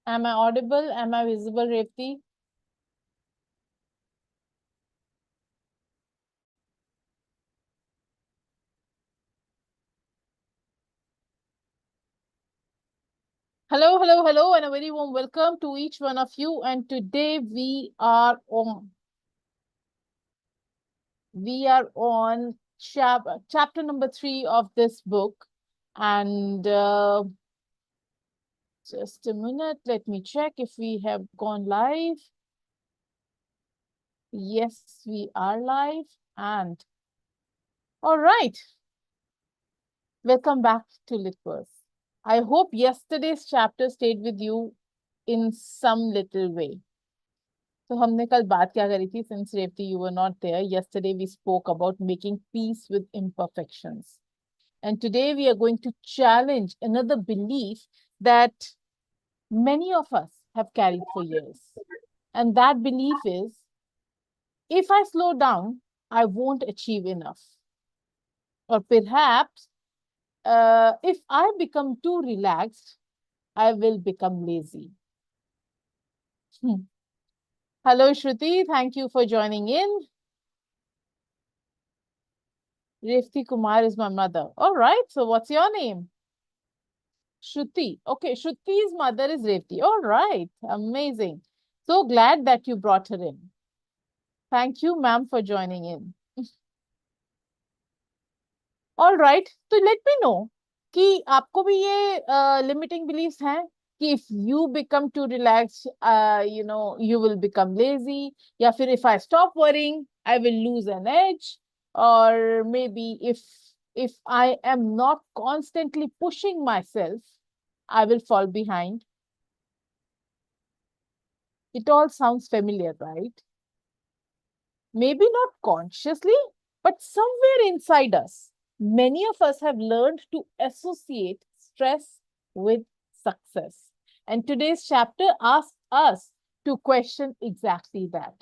Am I audible? Am I visible, Revti? Hello, hello, hello, and a very warm welcome to each one of you. And today we are on chapter number 3 of this book. And just a minute, let me check if we have gone live. Yes, we are live. And all right, welcome back to Litverse. I hope yesterday's chapter stayed with you in some little way. तो हमने कल बात क्या करी थी, since Revti you were not there yesterday, we spoke about making peace with imperfections, and today we are going to challenge another belief that many of us have carried for years, and that belief is, if I slow down I won't achieve enough, or perhaps if I become too relaxed I will become lazy. Hello Shruti, thank you for joining in. Revti Kumar is my mother. All right. So what's your name? Shruti. Okay. Shruti's mother is Revti. All right. Amazing. So glad that you brought her in. Thank you, ma'am, for joining in. All right. So let me know कि आपको भी ये limiting beliefs हैं कि if you become too relaxed, you will become lazy. या फिर if I stop worrying, I will lose an edge. Or maybe if I am not constantly pushing myself, I will fall behind. It all sounds familiar, right? Maybe not consciously, but somewhere inside us, many of us have learned to associate stress with success. And today's chapter asks us to question exactly that.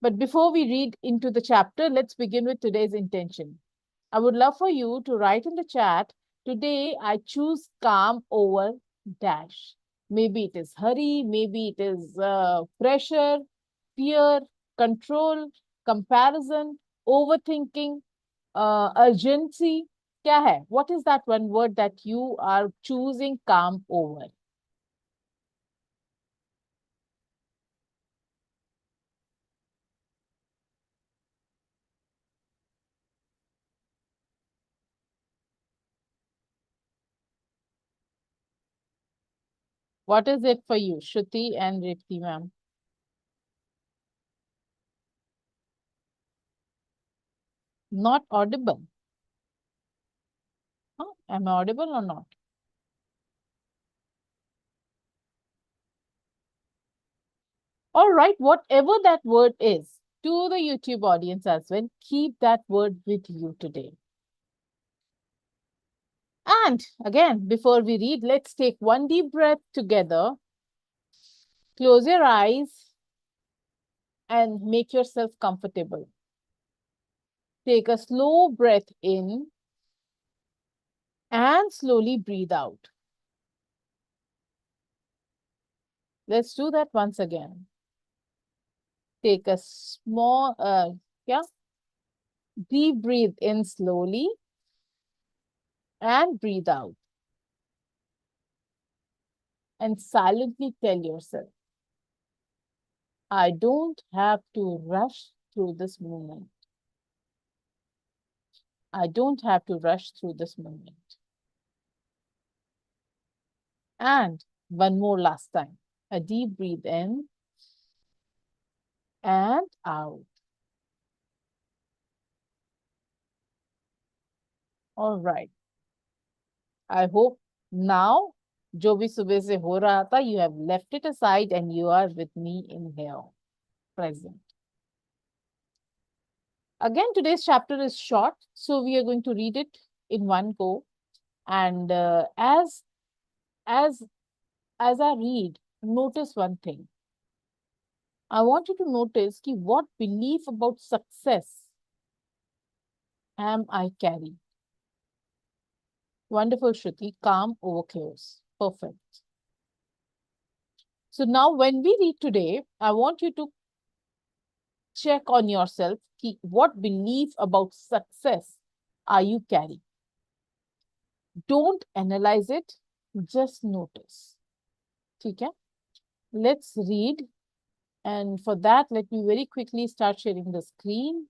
But before we read into the chapter, let's begin with today's intention. I would love for you to write in the chat, today I choose calm over dash. Maybe it is hurry, maybe it is pressure, fear, control, comparison, overthinking, urgency. क्या है? What is that one word that you are choosing calm over? What is it for you, Shruti and Ripti ma'am? Not audible. Huh? Am I audible or not? All right, whatever that word is, to the YouTube audience as well, keep that word with you today. And again, before we read, let's take one deep breath together. Close your eyes and make yourself comfortable. Take a slow breath in and slowly breathe out. Let's do that once again. Take a small, deep breathe in slowly and breathe out. And silently tell yourself, I don't have to rush through this moment. I don't have to rush through this moment. And one more last time. A deep breathe in and out. All right. I hope now, जो भी सुबह से हो रहा था, you have left it aside and you are with me in here, present. Again, today's chapter is short, so we are going to read it in one go. And as I read, notice one thing. I want you to notice ki what belief about success am I carrying. Wonderful, Shruti. Calm over chaos. Perfect. So now when we read today, I want you to check on yourself. What belief about success are you carrying? Don't analyze it, just notice. Okay? Let's read. And for that, let me very quickly start sharing the screen.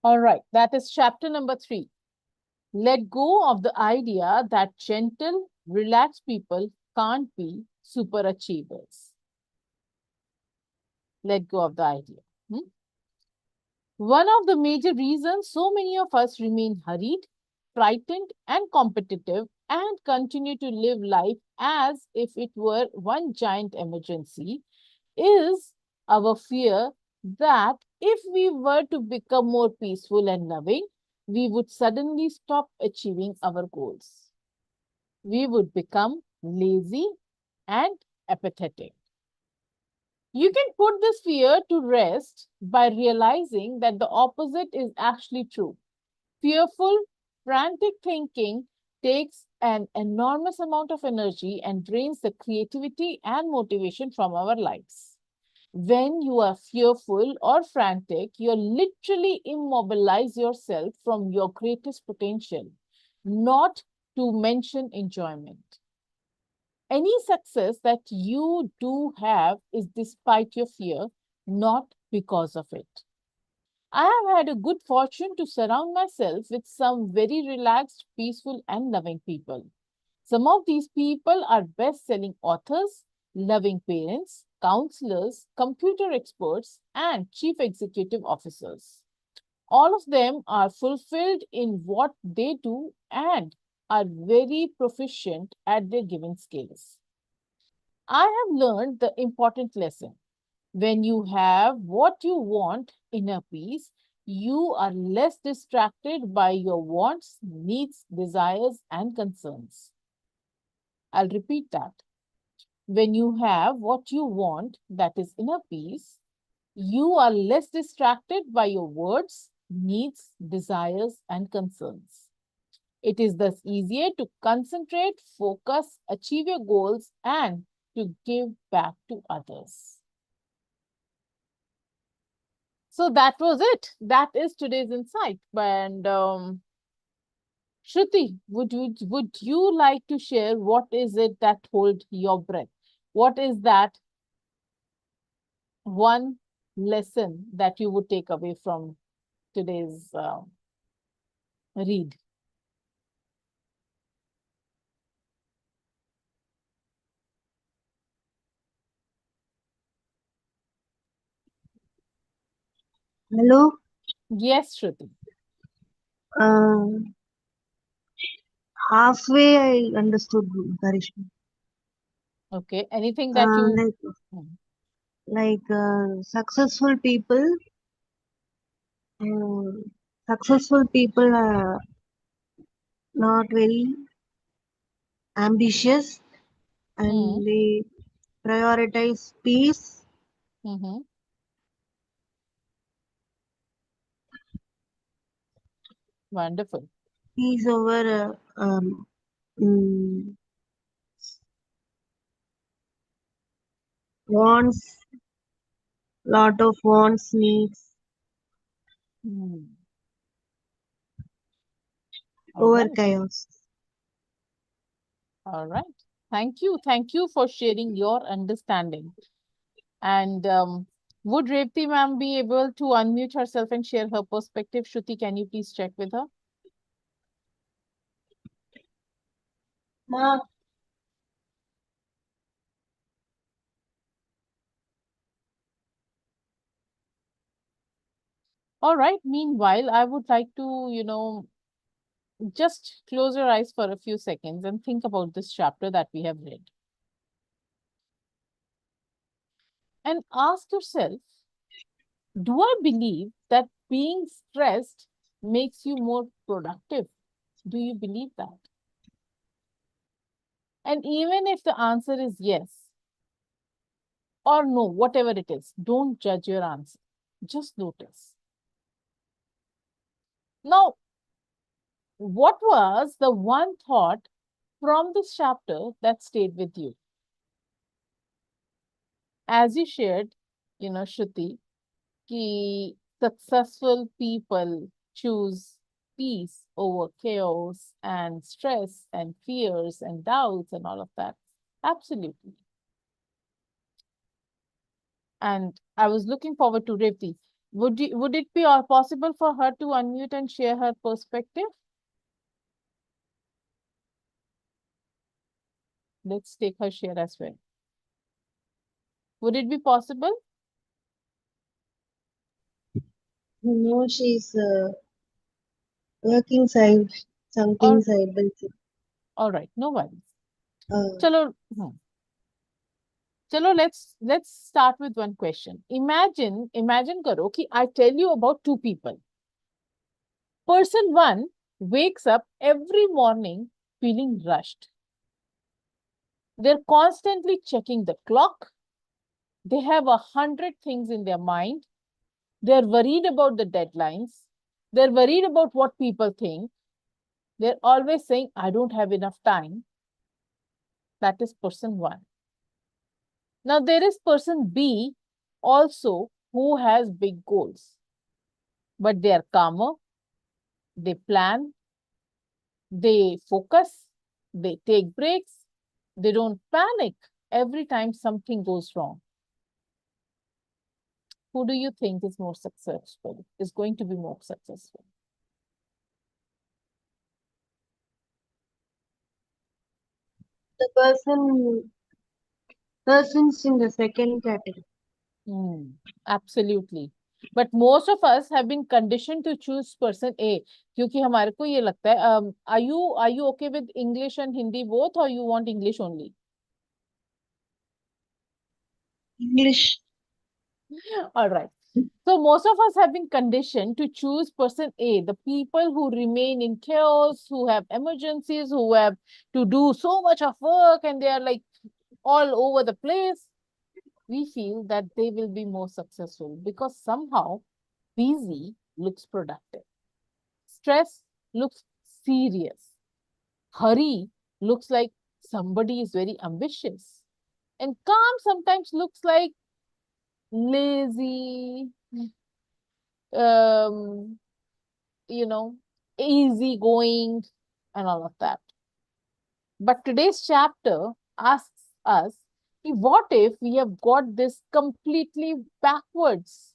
All right, that is chapter number 3. Let go of the idea that gentle, relaxed people can't be super achievers. Let go of the idea. One of the major reasons so many of us remain hurried, frightened, and competitive and continue to live life as if it were one giant emergency is our fear that if we were to become more peaceful and loving, we would suddenly stop achieving our goals. We would become lazy and apathetic. You can put this fear to rest by realizing that the opposite is actually true. Fearful, frantic thinking takes an enormous amount of energy and drains the creativity and motivation from our lives. When you are fearful or frantic, you literally immobilize yourself from your greatest potential, not to mention enjoyment. Any success that you do have is despite your fear, not because of it. I have had a good fortune to surround myself with some very relaxed, peaceful, and loving people. Some of these people are best selling authors, loving parents, counselors, computer experts, and chief executive officers. All of them are fulfilled in what they do and are very proficient at their given skills. I have learned the important lesson. When you have what you want, inner peace, you are less distracted by your wants, needs, desires, and concerns. I'll repeat that. When you have what you want, that is inner peace, you are less distracted by your words, needs, desires, and concerns. It is thus easier to concentrate, focus, achieve your goals, and to give back to others. So that was it. That is today's insight. And Shruti, would you like to share what is it that hold your breath? What is that one lesson that you would take away from today's read? Hello. Yes, Shruti. Uh, Halfway I understood Karishma. Okay. Anything that Uh, you. like Hmm. successful people. Uh, Successful people are not very ambitious Hmm. and they prioritize peace. Mm-hmm. Wonderful. Peace over mm, wants, lot of wants, needs Hmm. All over right. chaos. All right. Thank you. Thank you for sharing your understanding. And would Revti ma'am be able to unmute herself and share her perspective? Shruti, can you please check with her? Ma. All right. Meanwhile, I would like to, just close your eyes for a few seconds and think about this chapter that we have read. And ask yourself, do I believe that being stressed makes you more productive? Do you believe that? And even if the answer is yes or no, whatever it is, don't judge your answer. Just notice. Now, what was the one thought from this chapter that stayed with you? As you shared, Shruti, ki successful people choose peace over chaos and stress and fears and doubts and all of that. Absolutely. And I was looking forward to Revti. Would it be possible for her to unmute and share her perspective? Let's take her share as well. Would it be possible? No, she's working side something Or side by side. all right, no worries. Uh, Chalo, Chalo, let's start with one question. Imagine karo ki I tell you about two people. Person one wakes up every morning feeling rushed. They're constantly checking the clock. They have 100 things in their mind. They're worried about the deadlines. They're worried about what people think. They're always saying, I don't have enough time. That is person one. Now, there is person B also who has big goals, but they are calmer, they plan, they focus, they take breaks, they don't panic every time something goes wrong. Who do you think is more successful, is going to be more successful? the persons in the second category. Absolutely. But most of us have been conditioned to choose person A क्योंकि हमारे को ये लगता है are you okay with English and Hindi both or you want English only? English. All right. So most of us have been conditioned to choose person A, the people who remain in chaos, who have emergencies, who have to do so much of work and they are like all over the place. We feel that they will be more successful because somehow busy looks productive. Stress looks serious. Hurry looks like somebody is very ambitious. And calm sometimes looks like lazy, um, you know, easygoing, and all of that. But today's chapter asks us what if we have got this completely backwards?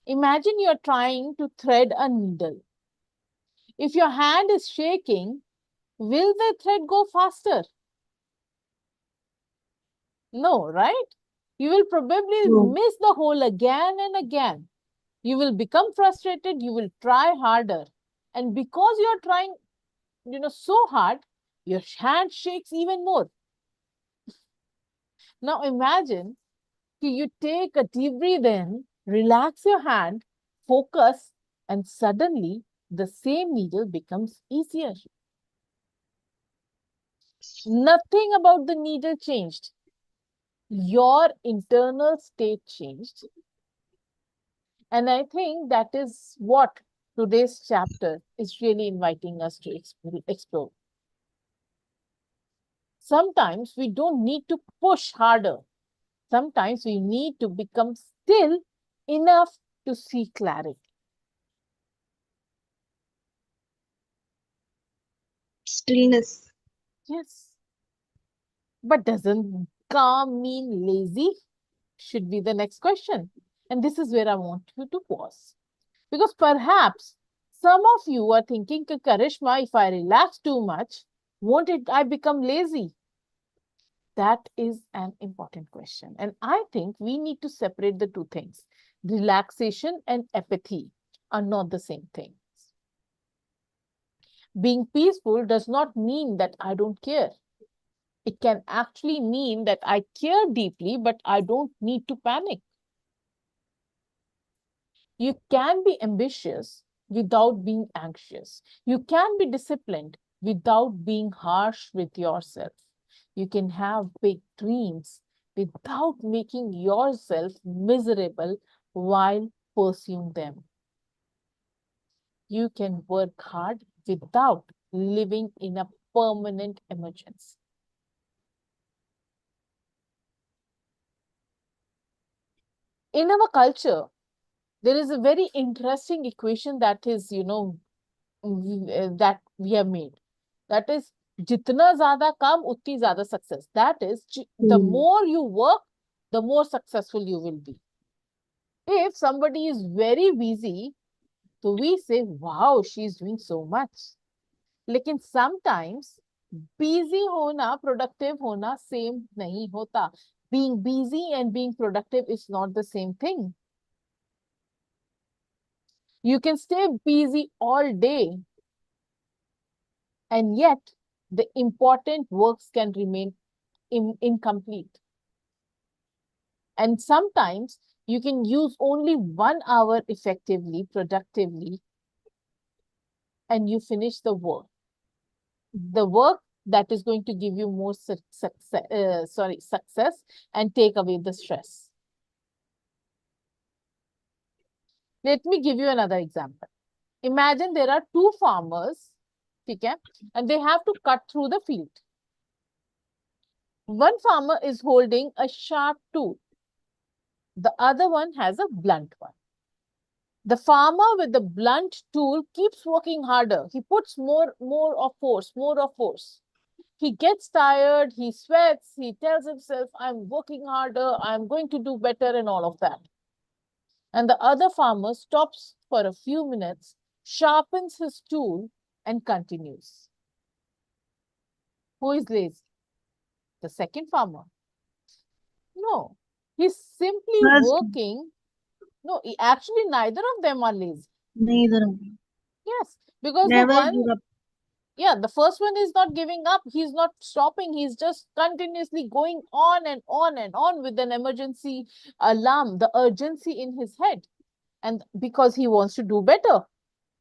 Imagine you're trying to thread a needle. If your hand is shaking, will the thread go faster? No, right? You will probably No. miss the hole again and again. You will become frustrated, you will try harder. And because you're trying, so hard, your hand shakes even more. Now imagine you take a deep breath in, relax your hand, focus, and suddenly the same needle becomes easier. Nothing about the needle changed. Your internal state changed. And I think that is what today's chapter is really inviting us to explore. Sometimes we don't need to push harder. Sometimes we need to become still enough to see clarity. Stillness. Yes. But doesn't calm mean lazy? Should be the next question. And this is where I want you to pause. Because perhaps some of you are thinking, Karishma, if I relax too much, won't it I become lazy? That is an important question. And I think we need to separate the two things. Relaxation and apathy are not the same things. Being peaceful does not mean that I don't care. It can actually mean that I care deeply, but I don't need to panic. You can be ambitious without being anxious. You can be disciplined without being harsh with yourself. You can have big dreams without making yourself miserable while pursuing them. You can work hard without living in a permanent emergency. In our culture, there is a very interesting equation that is, that we have made. That is, jitna zyada kam, utni zyada success. That is, the more you work, the more successful you will be. If somebody is very busy, so we say, wow, she's doing so much. लेकिन sometimes busy होना, productive होना same नहीं होता. Being busy and being productive is not the same thing. You can stay busy all day, and yet the important works can remain incomplete. And sometimes you can use only 1 hour effectively, productively, and you finish the work. The work that is going to give you more success and take away the stress. Let me give you another example. Imagine there are two farmers, okay, and they have to cut through the field. One farmer is holding a sharp tool. The other one has a blunt one. The farmer with the blunt tool keeps working harder. He puts more of force, more of force. He gets tired, he sweats, he tells himself, I'm working harder, I'm going to do better, and all of that. And the other farmer stops for a few minutes, sharpens his tool, and continues. Who is lazy? The second farmer. No, he's simply working. No, actually, neither of them are lazy. Neither of them. Yes, because Never the one, give up. yeah, the first one is not giving up. He's not stopping. He's just continuously going on and on and on with an emergency alarm, the urgency in his head. And because he wants to do better.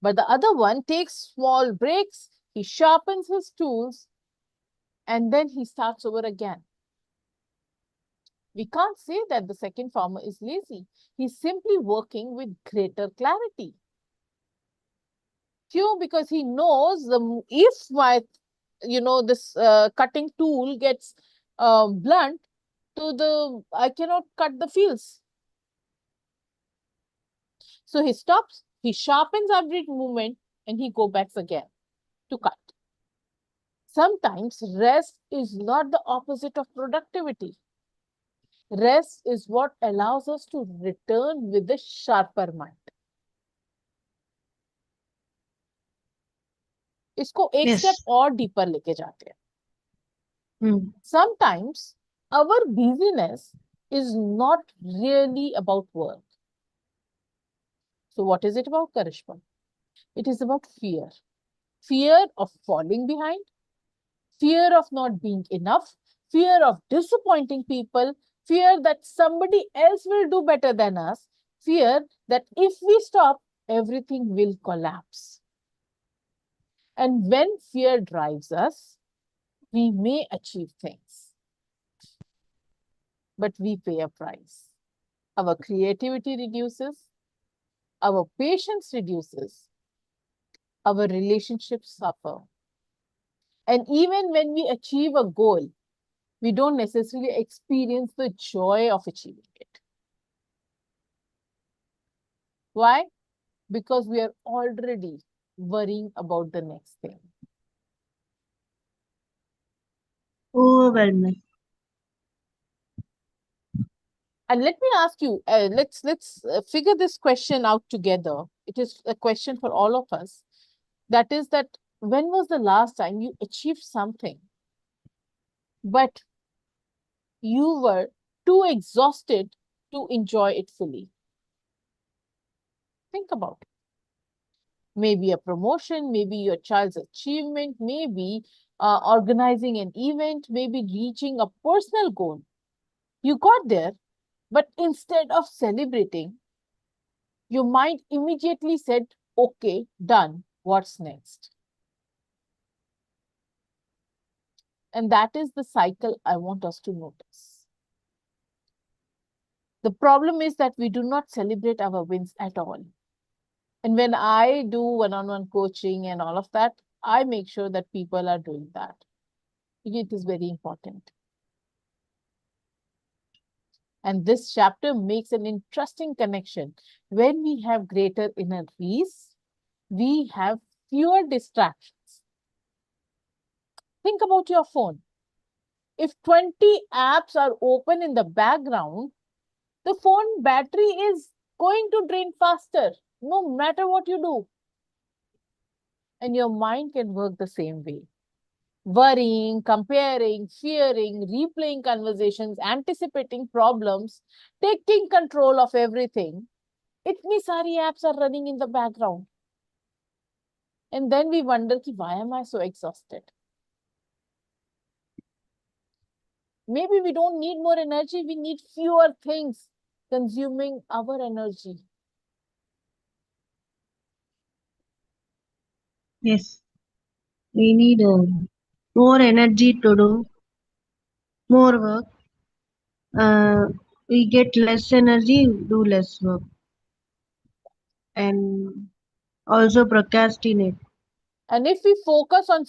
But the other one takes small breaks, he sharpens his tools, and then he starts over again. We can't say that the second farmer is lazy. He's simply working with greater clarity. Because he knows if my, this cutting tool gets blunt, I cannot cut the fields. So he stops, he sharpens every movement, and he goes back again to cut. Sometimes rest is not the opposite of productivity. Rest is what allows us to return with a sharper mind. इसको एक step और deeper लेके जाते हैं. Sometimes our busyness is not really about work. So what is it about, Karishma? It is about fear. Fear of falling behind, fear of not being enough, fear of disappointing people, fear that somebody else will do better than us, fear that if we stop, everything will collapse. And when fear drives us, we may achieve things, but we pay a price. Our creativity reduces, our patience reduces, our relationships suffer. And even when we achieve a goal, we don't necessarily experience the joy of achieving it. Why? Because we are already worrying about the next thing. Overwhelming. And let me ask you, let's figure this question out together. It is a question for all of us. That is that, when was the last time you achieved something, but you were too exhausted to enjoy it fully? Think about it. Maybe a promotion, maybe your child's achievement, maybe organizing an event, maybe reaching a personal goal. You got there, but instead of celebrating, your mind immediately said, okay, done, what's next? And that is the cycle I want us to notice. The problem is that we do not celebrate our wins at all. And when I do one on one coaching and all of that, I make sure that people are doing that. It is very important. And this chapter makes an interesting connection. When we have greater inner peace, we have fewer distractions. Think about your phone. If 20 apps are open in the background, the phone battery is going to drain faster, no matter what you do. And your mind can work the same way. Worrying, comparing, fearing, replaying conversations, anticipating problems, taking control of everything. Itni sari apps are running in the background. And then we wonder, ki, why am I so exhausted? Maybe we don't need more energy, we need fewer things consuming our energy. Yes, we need more energy to do more work. Uh, we get less energy, do less work, and also procrastinate. And if we focus on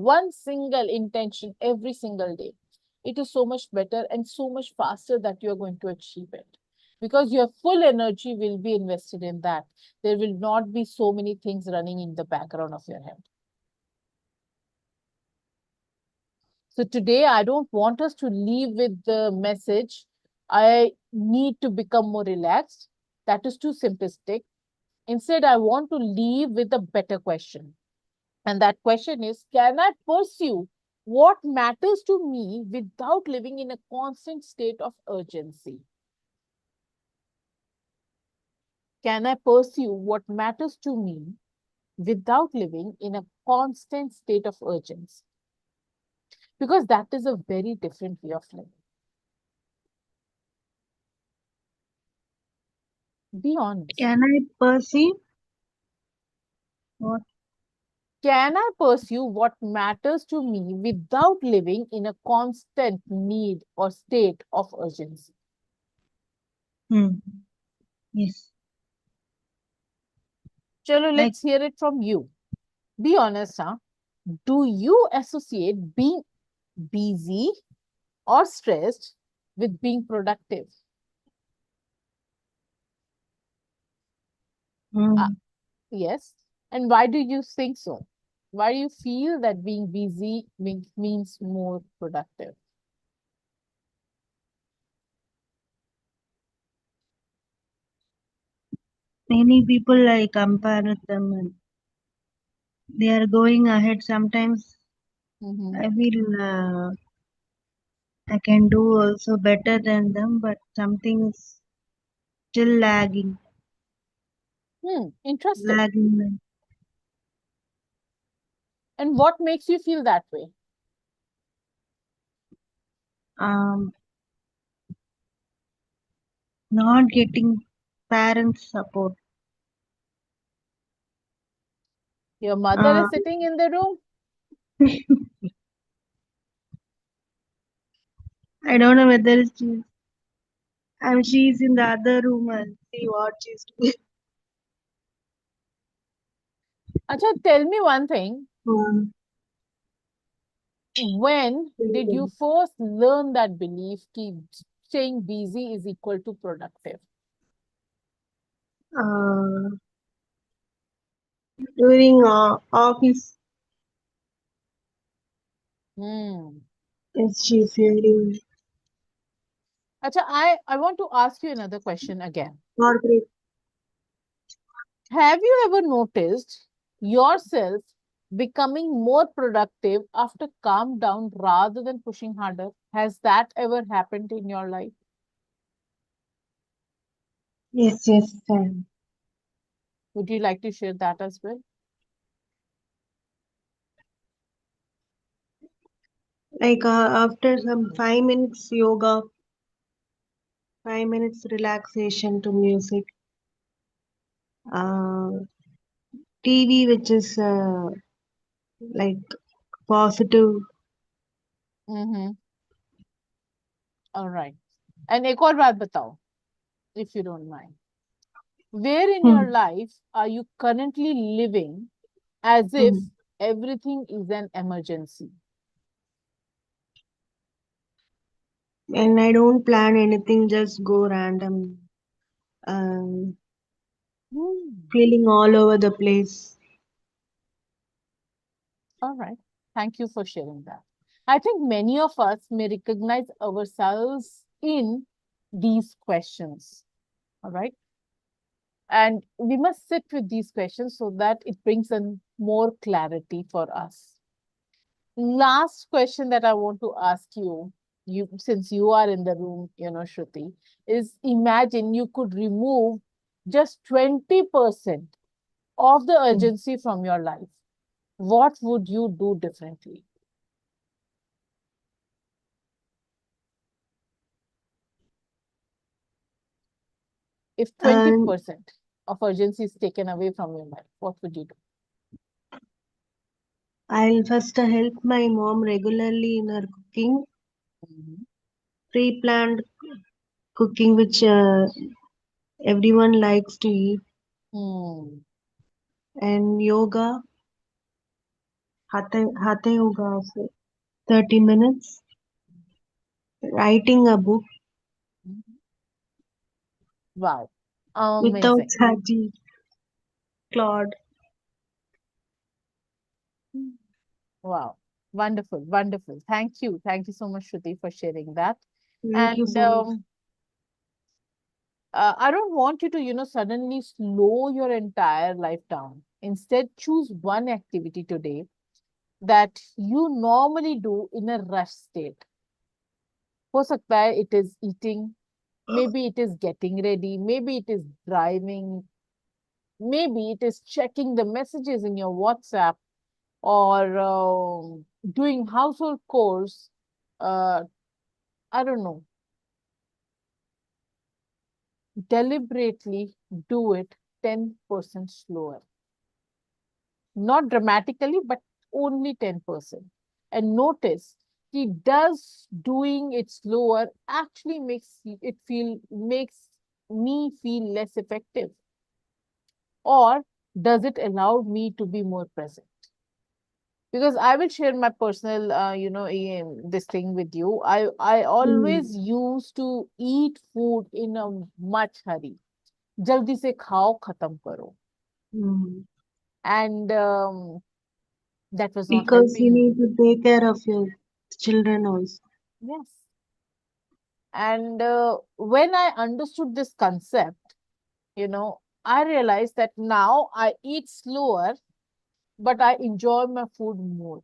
one single intention every single day, it is so much better and so much faster that you're going to achieve it. Because your full energy will be invested in that. There will not be so many things running in the background of your head. So today, I don't want us to leave with the message, I need to become more relaxed. That is too simplistic. Instead, I want to leave with a better question. And that question is, can I pursue what matters to me without living in a constant state of urgency? Can I pursue what matters to me without living in a constant state of urgency? Because that is a very different way of living. Be honest. Can I perceive what? Can I pursue what matters to me without living in a constant need or state of urgency? Hmm. Yes, Chalo, like let's hear it from you. Be honest, huh? Do you associate being busy or stressed with being productive? Uh, hmm, yes. And why do you think so? Why do you feel that being busy means more productive? many people I compare with them and they are going ahead. Sometimes Mm-hmm. I feel I can do also better than them, but something is still Interesting. lagging. And what makes you feel that way? Um, not getting parents' support. Your mother Uh, is sitting in the room. I don't know whether she's in the other room and see what she's Acha, tell me one thing. doing. When did you first learn that belief that staying busy is equal to productive? Uh, during office, Hmm. is she feeling Acha, I want to ask you another question again. corporate? Have you ever noticed yourself becoming more productive after calm down rather than pushing harder? Has that ever happened in your life? Yes, yes. Would you like to share that as well? Like after some 5 minutes yoga, 5 minutes relaxation to music, uh, TV which is like positive, Mm-hmm. All right. And एक और बात बताओ, if you don't mind. Where in Hmm. your life are you currently living as if Hmm. everything is an emergency? And I don't plan anything, just go random. Um, Hmm. Feeling all over the place. All right. Thank you for sharing that. I think many of us may recognize ourselves in these questions. All right. And we must sit with these questions so that it brings in more clarity for us. Last question that I want to ask you, since you are in the room, Shruti, is imagine you could remove just 20% of the Hmm. urgency from your life. What would you do differently? If And 20% of urgency is taken away from your life, what would you do? I'll first help my mom regularly in her cooking, Mhm. pre-planned cooking, which everyone likes to eat, Hmm. and yoga, hatha yoga, also 30 minutes, writing a book Wow. without Amazing. Saji, Claude. Wow. Wonderful. Wonderful. Thank you. Thank you so much, Shruti, for sharing that. Thank you And so much. I don't want you to, suddenly slow your entire life down. Instead, choose one activity today that you normally do in a rush state. हो सकता है it is eating, maybe it is getting ready, maybe it is driving, maybe it is checking the messages in your WhatsApp or doing household chores. Uh, I don't know. Deliberately do it 10% slower. Not dramatically, but only 10%. And notice it does doing it slower actually makes me feel less effective, or does it allow me to be more present? Because I will share my personal this thing with you. I Hmm. always used to eat food in a much hurry. Jaldi se khao, khatam karo. Hmm. And that was not Because you helping need me. to take care of your children also. Yes. And when I understood this concept, I realized that now I eat slower, but I enjoy my food more.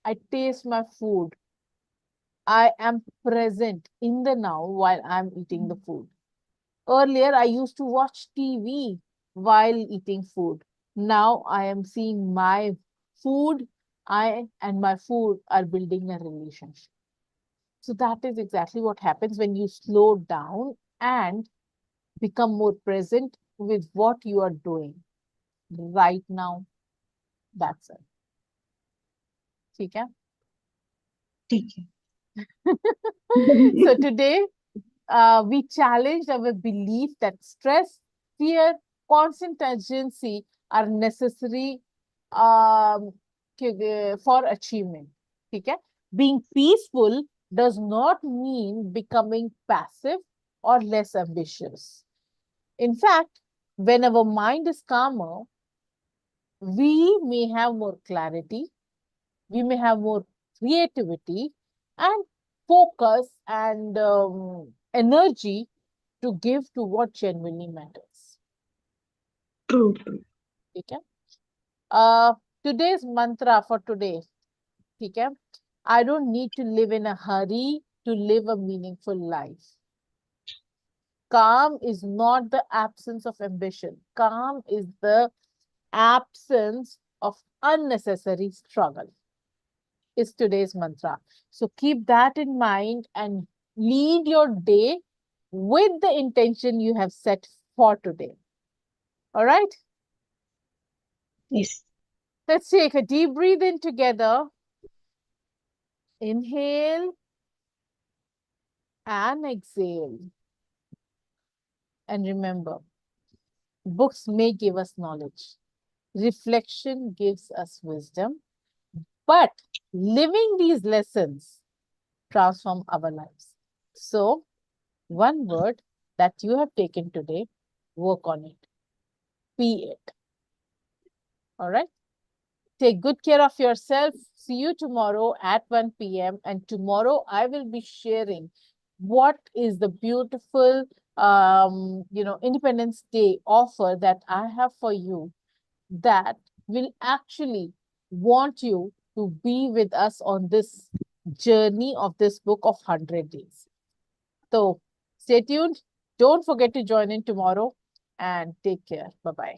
I taste my food. I am present in the now while I'm eating the food. Earlier, I used to watch TV while eating food. Now I am seeing my food. I and my food are building a relationship. So that is exactly what happens when you slow down and become more present with what you are doing right now. That's it. ठीक है? ठीक है. So today we challenged our belief that stress, fear, constant urgency are necessary um, for achievement. ठीक है? Being peaceful does not mean becoming passive or less ambitious. In fact, when our mind is calmer, we may have more clarity, we may have more creativity and focus and energy to give to what genuinely matters. True, true. Okay. Uh, Today's mantra for today. Okay. I don't need to live in a hurry to live a meaningful life. Calm is not the absence of ambition. Calm is the absence of unnecessary struggle, is today's mantra. So keep that in mind and lead your day with the intention you have set for today. All right. Yes. Let's take a deep breathe in together Inhale and exhale. And remember, books may give us knowledge, reflection gives us wisdom, but living these lessons transform our lives. So, one word that you have taken today, work on it. Be it. All right. Take good care of yourself. See you tomorrow at 1 p.m. And tomorrow I will be sharing what is the beautiful, Independence Day offer that I have for you that will actually want you to be with us on this journey of this book of 100 days. So stay tuned. Don't forget to join in tomorrow and take care. Bye-bye.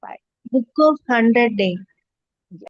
Bye. Book of 100 Day.